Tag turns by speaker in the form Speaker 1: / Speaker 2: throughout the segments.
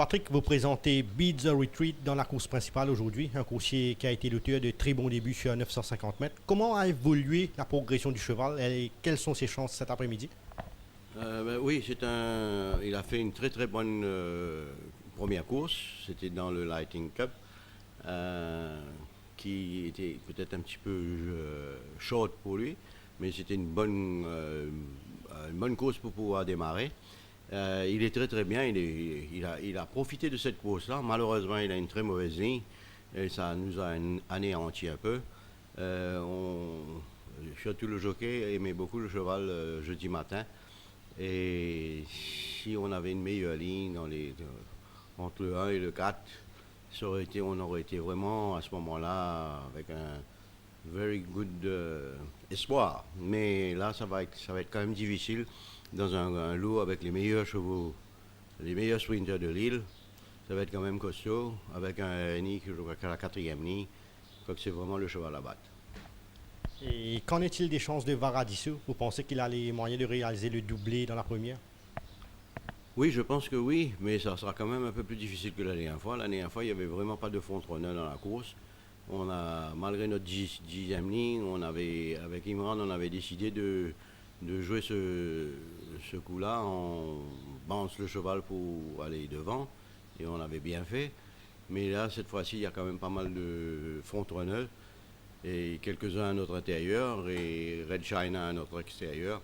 Speaker 1: Patrick, vous présentez Beat the Retreat dans la course principale aujourd'hui, un coursier qui a été l'auteur de très bons débuts sur 950 mètres. Comment a évolué la progression du cheval et quelles sont ses chances cet après-midi?
Speaker 2: Oui, il a fait une très très bonne première course. C'était dans le Lighting Cup, qui était peut-être un petit peu short pour lui, mais c'était une bonne course pour pouvoir démarrer. Il est très très bien. Il a profité de cette course-là. Malheureusement, il a une très mauvaise ligne et ça nous a anéanti un peu. Surtout le jockey aimait beaucoup le cheval jeudi matin. Et si on avait une meilleure ligne entre le 1 et le 4, on aurait été vraiment à ce moment-là avec un very good espoir. Mais là, ça va être quand même difficile dans un lot avec les meilleurs chevaux, les meilleurs sprinters de l'île. Ça va être quand même costaud avec un Henny qui joue à la quatrième ligne. Je crois que c'est vraiment le cheval à battre.
Speaker 1: Et qu'en est-il des chances de Varadisu? Vous pensez qu'il a les moyens de réaliser le doublé dans la première?
Speaker 2: Oui, je pense que oui, mais ça sera quand même un peu plus difficile que la dernière fois. La dernière fois, il n'y avait vraiment pas de front-runner dans la course. Malgré notre dixième ligne, avec Imran, on avait décidé de jouer ce coup-là. On balance le cheval pour aller devant, et on avait bien fait. Mais là, cette fois-ci, il y a quand même pas mal de front-runners, et quelques-uns à notre intérieur, et Red China à notre extérieur.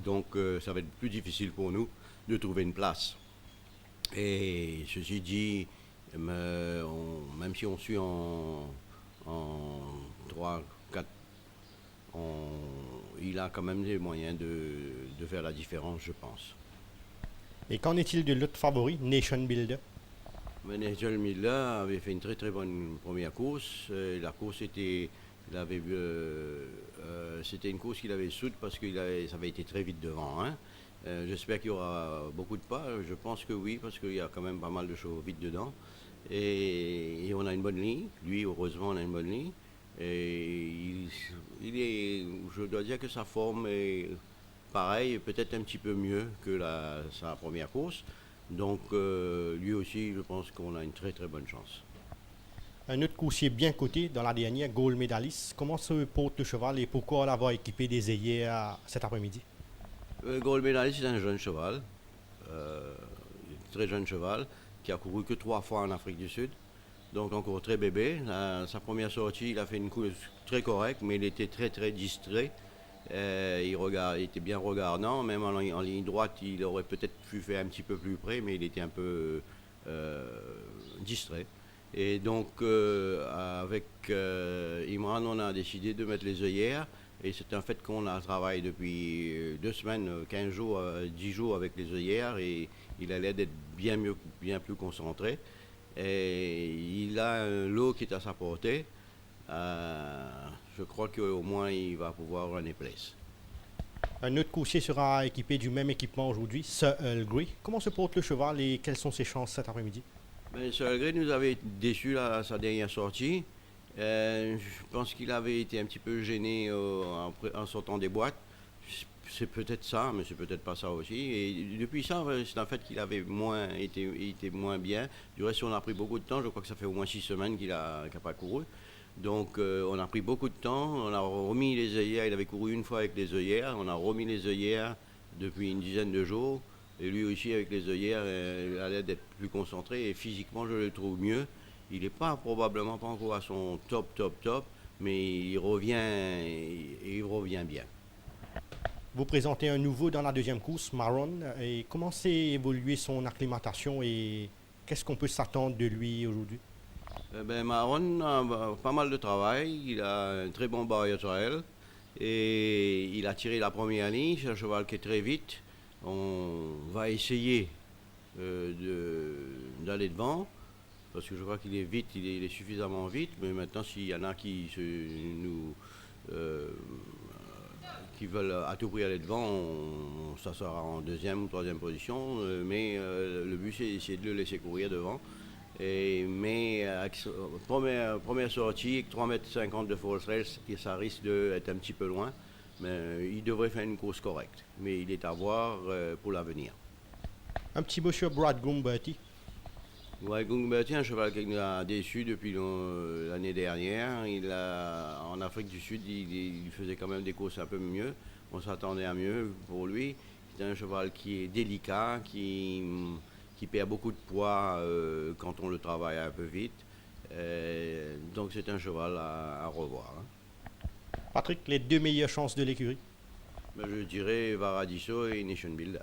Speaker 2: Donc ça va être plus difficile pour nous de trouver une place. Et ceci dit, même si on suit en 3, 4, il a quand même les moyens de faire la différence, je pense.
Speaker 1: Et qu'en est-il de l'autre favori, Nation Builder?
Speaker 2: Nigel Miller avait fait une très très bonne première course. La course c'était une course qu'il avait soude parce que ça avait été très vite devant. Hein. J'espère qu'il y aura beaucoup de pas. Je pense que oui, parce qu'il y a quand même pas mal de choses vite dedans. Et on a une bonne ligne. Lui, heureusement, on a une bonne ligne. Et je dois dire que sa forme est pareille, peut-être un petit peu mieux que sa première course. Donc lui aussi, je pense qu'on a une très très bonne chance.
Speaker 1: Un autre coursier bien coté dans la dernière, Gold Medalist. Comment se porte le cheval et pourquoi l'avoir équipé des œillères cet après-midi?
Speaker 2: Gold Medalist, c'est un jeune cheval, très jeune cheval, qui a couru que 3 fois en Afrique du Sud, donc encore très bébé. Sa première sortie, il a fait une course très correcte, mais il était très très distrait. Il était bien regardant, même en ligne droite, il aurait peut-être pu faire un petit peu plus près, mais il était un peu distrait. Et donc, avec Imran, on a décidé de mettre les œillères. Et c'est un fait qu'on a travaillé depuis 2 semaines, 15 jours, 10 jours avec les œillères. Et il a l'air d'être bien plus concentré. Et il a un lot qui est à sa portée. Je crois qu'au moins il va pouvoir runner place.
Speaker 1: Un autre coursier sera équipé du même équipement aujourd'hui, Sir Earl Grey. Comment se porte le cheval et quelles sont ses chances cet après-midi?
Speaker 2: Sir Grey nous avait déçus à sa dernière sortie. Je pense qu'il avait été un petit peu gêné en sortant des boîtes. C'est peut-être ça, mais c'est peut-être pas ça aussi. Et depuis ça, c'est un fait qu'il avait été moins bien. Du reste, on a pris beaucoup de temps. Je crois que ça fait au moins 6 semaines qu'il n'a pas couru. Donc, on a pris beaucoup de temps. On a remis les œillères. Il avait couru une fois avec les œillères. On a remis les œillères depuis une dizaine de jours. Et lui aussi, avec les œillères, il a l'air d'être plus concentré. Et physiquement, je le trouve mieux. Il n'est probablement pas encore à son top, mais il revient bien.
Speaker 1: Vous présentez un nouveau dans la deuxième course, Maron. Et comment s'est évolué son acclimatation et qu'est-ce qu'on peut s'attendre de lui aujourd'hui?
Speaker 2: Maron a pas mal de travail. Il a un très bon barrier trail. Et il a tiré la première ligne. C'est un cheval qui est très vite. On va essayer d'aller devant. Parce que je crois qu'il est vite, il est suffisamment vite, mais maintenant s'il y en a qui veulent à tout prix aller devant, ça sera en deuxième ou troisième position, mais le but c'est de le laisser courir devant. Mais première sortie, avec 3,50 m de force race, ça risque d'être un petit peu loin, mais il devrait faire une course correcte, mais il est à voir pour l'avenir.
Speaker 1: Un petit mot sur Brad Groom, Bertie.
Speaker 2: Ouais, Gungberti, un cheval qui nous a déçus depuis l'année dernière. En Afrique du Sud, il faisait quand même des courses un peu mieux. On s'attendait à mieux pour lui. C'est un cheval qui est délicat, qui perd beaucoup de poids quand on le travaille un peu vite. Donc c'est un cheval à revoir, hein.
Speaker 1: Patrick, les deux meilleures chances de l'écurie?
Speaker 2: Mais je dirais Varadiso et Nation Builder.